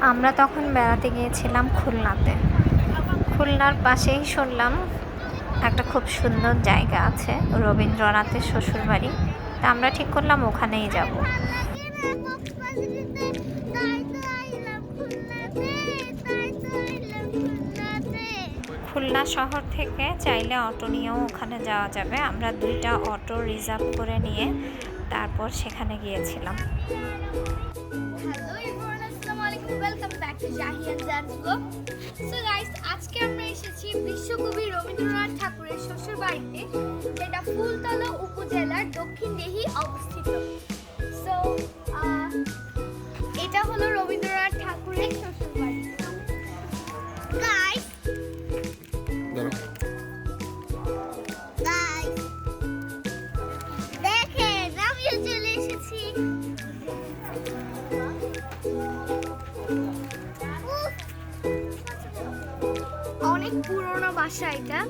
আমরা তখন বেড়াতে গিয়েছিলাম খুলনাতে। খুলনার পাশেই শুনলাম একটা খুব সুন্দর জায়গা আছে, রবীন্দ্রনাথের শ্বশুরবাড়ি। তা আমরা ঠিক করলাম ওখানেই যাব। খুলনা শহর থেকে চাইলে অটো নিয়েও ওখানে যাওয়া যাবে। আমরা 2টা অটো রিজার্ভ করে নিয়ে তারপর সেখানে গিয়েছিলাম। হ্যালো এভরিওয়ান, আসসালামু আলাইকুম, ওয়েলকাম ব্যাক টু জাহিয়ান জানস ব্লগ। সো গাইস, আজকে আমরা এসেছি বিশ্বকবি রবীন্দ্রনাথ ঠাকুরের শ্বশুর বাড়িতে, যেটা ফুলতলা উপজেলার দক্ষিণ দেহি অবস্থিত। সো এটা হলো রবীন্দ্রনাথ ঠাকুরের শ্বশুর বাড়ি। গাইস গাইস দেখেন, আমিও চলে এসেছি। অনেক পুরনো বাসা এটা।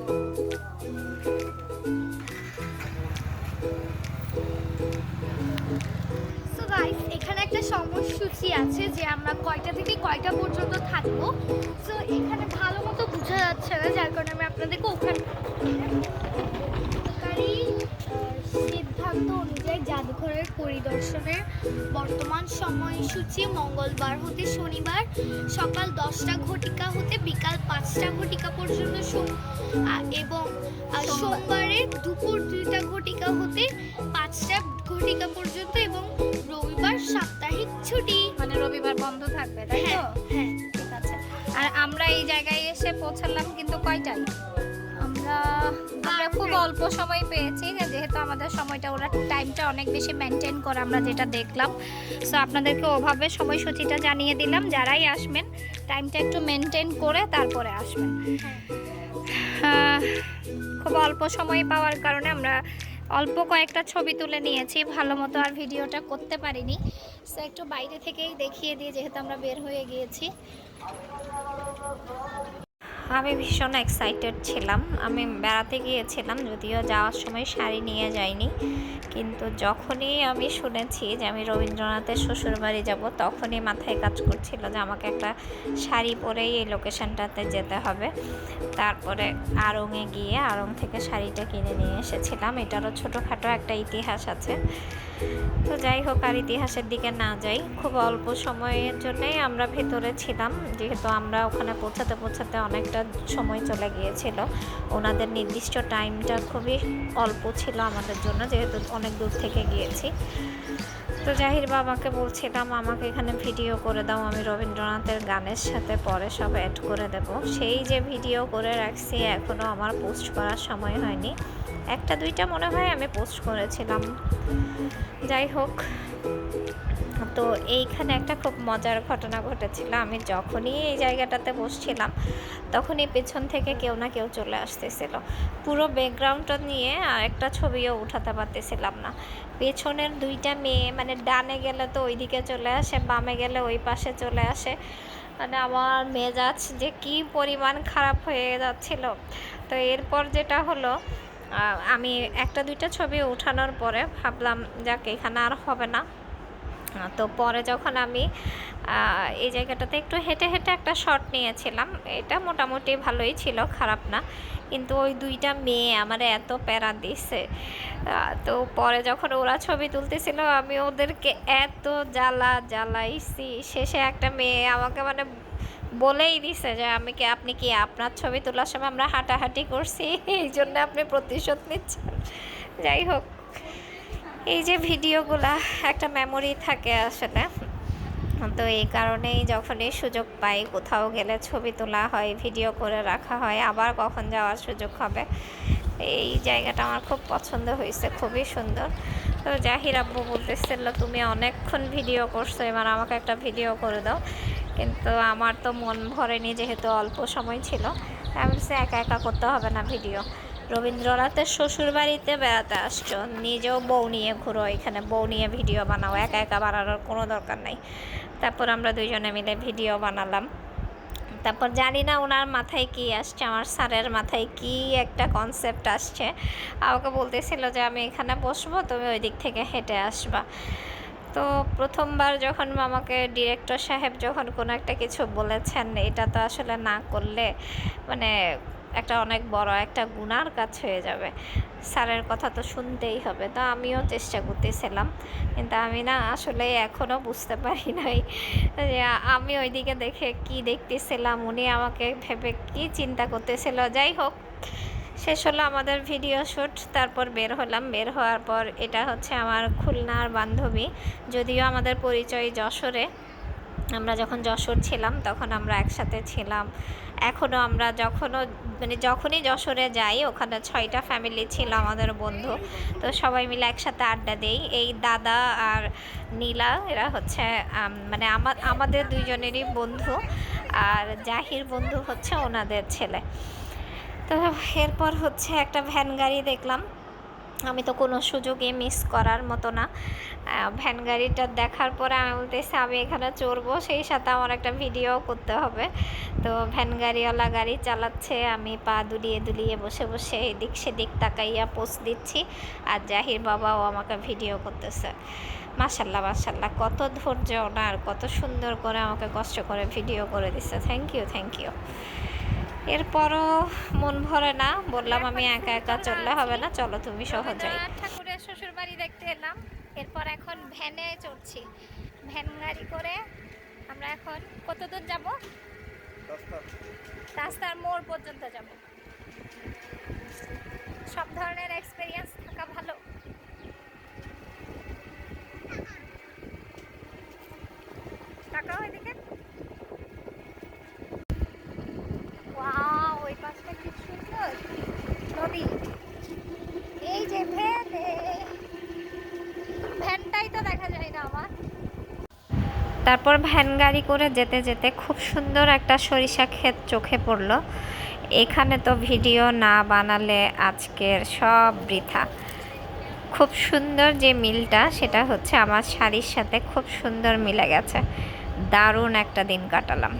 সো গাইস, এখানে একটা সময়সূচি আছে যে আমরা কয়টা থেকে কয়টা পর্যন্ত থাকবো। সো এখানে ভালো মতো বোঝা যাচ্ছে না, যার কারণে আমি আপনাদেরকে ওখানে সিদ্ধান্ত অনুযায়ী জাদুঘরের পরিদর্শনের বর্তমান সময়সূচি মঙ্গলবার হতে শনিবার সকাল 10টা ঘটিকা হতে বিকাল 5টা ঘটিকা পর্যন্ত এবং সোমবারে দুপুর 2টা ঘটিকা হতে 5টা ঘটিকা পর্যন্ত এবং রবিবার সাপ্তাহিক ছুটি। মানে রবিবার বন্ধ থাকবে, তাই তো? হ্যাঁ, ঠিক আছে। আর আমরা এই জায়গায় এসে পৌঁছালাম কিন্তু কয়টায়? আমরা খুব অল্প সময় পেয়েছি, যেহেতু আমাদের সময়টা, ওরা টাইমটা অনেক বেশি মেনটেন করে আমরা যেটা দেখলাম। সো আপনাদেরকে ওভাবে সময়সূচিটা জানিয়ে দিলাম, যারাই আসবেন টাইমটা একটু মেনটেন করে তারপরে আসবেন। খুব অল্প সময় পাওয়ার কারণে আমরা অল্প কয়েকটা ছবি তুলে নিয়েছি, ভালো মতো আর ভিডিওটা করতে পারিনি। সো একটু বাইরে থেকেই দেখিয়ে দিই, যেহেতু আমরা বের হয়ে গিয়েছি। আমি ভীষণ এক্সাইটেড ছিলাম। আমি বেড়াতে গিয়েছিলাম, যদিও যাওয়ার সময় শাড়ি নিয়ে যাইনি, কিন্তু যখনই আমি শুনেছি যে আমি রবীন্দ্রনাথের শ্বশুরবাড়ি যাব, তখনই মাথায় কাজ করছিল যে আমাকে একটা শাড়ি পরেই এই লোকেশনটাতে যেতে হবে। তারপরে আড়ংয়ে গিয়ে আড়ং থেকে শাড়িটা কিনে নিয়ে এসেছিলাম। এটারও ছোটোখাটো একটা ইতিহাস আছে। তো যাই হোক, আর ইতিহাসের দিকে না যাই, খুব অল্প সময়ের জন্যই আমরা ভেতরে ছিলাম, যেহেতু আমরা ওখানে পৌঁছাতে অনেকটা সময় চলে গিয়েছিল। ওনাদের নির্দিষ্ট টাইমটা খুবই অল্প ছিল আমাদের জন্য, যেহেতু অনেক দূর থেকে গিয়েছি। তো জাহির বাবাকে বলছিলাম আমাকে এখানে ভিডিও করে দাও, আমি রবীন্দ্রনাথের গানের সাথে পরে সব অ্যাড করে দেব। সেই যে ভিডিও করে রাখছি, এখনও আমার পোস্ট করার সময় হয়নি। 1-2টা মনে হয় আমি পোস্ট করেছিলাম। যাই হোক, তো এইখানে একটা খুব মজার ঘটনা ঘটেছিল। আমি যখনই এই জায়গাটাতে বসছিলাম, তখনই পেছন থেকে কেউ না কেউ চলে আসতেছিল। পুরো ব্যাকগ্রাউন্ডটা নিয়ে আর একটা ছবিও উঠাতে পারতেছিলাম না। পেছনের 2টা মেয়ে, মানে ডানে গেলে তো ওইদিকে চলে আসে, বামে গেলে ওই পাশে চলে আসে। মানে আমার মেজাজ যে কী পরিমাণ খারাপ হয়ে যাচ্ছিল। তো এরপর যেটা হলো, আমি 1-2টা ছবি উঠানোর পরে ভাবলাম যাক, এখানে আর হবে না। তো পরে যখন আমি এই জায়গাটাতে একটু হেঁটে হেঁটে একটা শট নিয়েছিলাম, এটা মোটামুটি ভালোই ছিল, খারাপ না। কিন্তু ওই 2টা মেয়ে আমার এত প্যারা দিছে। তো পরে যখন ওরা ছবি তুলতেছিল, আমি ওদেরকে এত জ্বালাইছি। শেষে একটা মেয়ে আমাকে মানে বলেই দিছে যে আপনি কি আপনার ছবি তোলার সময় আমরা হাঁটাহাঁটি করছি, এই জন্য আপনি প্রতিশোধ নিচ্ছেন। যাই হোক, এই যে ভিডিওগুলা একটা মেমোরি থাকে আসলে। তো এই কারণেই যখনই সুযোগ পাই, কোথাও গেলে ছবি তোলা হয়, ভিডিও করে রাখা হয়, আবার কখন যাওয়ার সুযোগ হবে। এই জায়গাটা আমার খুব পছন্দ হয়েছে, খুবই সুন্দর। তো জাহির আব্বু বলতেছিল তুমি অনেকক্ষণ ভিডিও করছো, এবার আমাকে একটা ভিডিও করে দাও। কিন্তু আমার তো মন ভরেনি, যেহেতু অল্প সময় ছিল। আমি বলছি একা একা করতে হবে না ভিডিও, রবীন্দ্রনাথের শ্বশুরবাড়িতে বেড়াতে আসছো, নিজেও বউ নিয়ে ঘুরো, এখানে বউ নিয়ে ভিডিও বানাও, একা একা বানানোর কোনো দরকার নাই। তারপর আমরা 2জনে মিলে ভিডিও বানালাম। তারপর জানি না ওনার মাথায় কী আসছে, আমার স্যারের মাথায় কী একটা কনসেপ্ট আসছে। আমাকে বলতেছিল যে আমি এখানে বসবো, তুমি ওই দিক থেকে হেঁটে আসবা। তো প্রথমবার যখন আমাকে ডিরেক্টর সাহেব যখন কোনো একটা কিছু বলেছেন, এটা তো আসলে না করলে মানে একটা অনেক বড় একটা গুনার কাজ হয়ে যাবে, স্যারের কথা তো শুনতেই হবে। তো আমিও চেষ্টা করতেছিলাম, কিন্তু আমি না আসলে এখনও বুঝতে পারি নাই যে আমি ওইদিকে দেখে কি দেখতেছিলাম, উনি আমাকে ভেবে কি চিন্তা করতেছিল। যাই হোক, শেষ হলো আমাদের ভিডিও শ্যুট, তারপর বের হলাম। বের হওয়ার পর এটা হচ্ছে আমার খুলনার বান্ধবী, যদিও আমাদের পরিচয় যশোরে। আমরা যখন যশোর ছিলাম তখন আমরা একসাথে ছিলাম। এখনও আমরা যখনই যশোরে যাই, ওখানে 6টা ফ্যামিলি ছিল আমাদের বন্ধু। তো সবাই মিলে একসাথে আড্ডা দেই। এই দাদা আর নীলা এরা হচ্ছে আমাদের দুইজনেরই বন্ধু, আর জাহির বন্ধু হচ্ছে ওনাদের ছেলে। তো এরপর হচ্ছে একটা ভ্যান গাড়ি দেখলাম, আমি তো কোনো সুযোগই মিস করার মতো না। ভ্যান গাড়িটা দেখার পরে আমি বলতেছি আমি এখানে চড়বো, সেই সাথে আমার একটা ভিডিও করতে হবে। তো ভ্যান গাড়িওয়ালা গাড়ি চালাচ্ছে, আমি পা দুলিয়ে দুলিয়ে বসে বসে এদিক সেদিক তাকাইয়া পোস্ট দিচ্ছি, আর জাহির বাবাও আমাকে ভিডিও করতেছে। মাশাল্লাহ মাশাল্লাহ, কত ধৈর্য ওনার, কত সুন্দর করে আমাকে কষ্ট করে ভিডিও করে দিচ্ছে। Thank you thank you. এরপরও মন ভরে না, বললাম আমি একা একা চললে হবে না, চলো তুমি সহ যাই। ঠাকুরের শ্বশুর বাড়ি দেখতে এলাম, এরপর এখন ভ্যানে চড়ছি। ভ্যান গাড়ি করে আমরা এখন কত দূর যাব? রাস্তার মোড় পর্যন্ত যাব। সব ধরনের এক্সপিরিয়েন্স থাকা ভালো। টাকা ওইদিকে, ওয়াও, ওই পাশটা কি সুন্দর নদী। এই যে ভ্যানটাই তো দেখা যায় না আমার। তারপর ভ্যান গাড়ি করে যেতে যেতে খুব সুন্দর একটা সরিষা ক্ষেত চোখে পড়লো। এখানে তো ভিডিও না বানালে আজকের সব বৃথা। খুব সুন্দর যে মিলটা, সেটা হচ্ছে আমার শাড়ির সাথে খুব সুন্দর মিলে গেছে। দারুণ একটা দিন কাটালাম।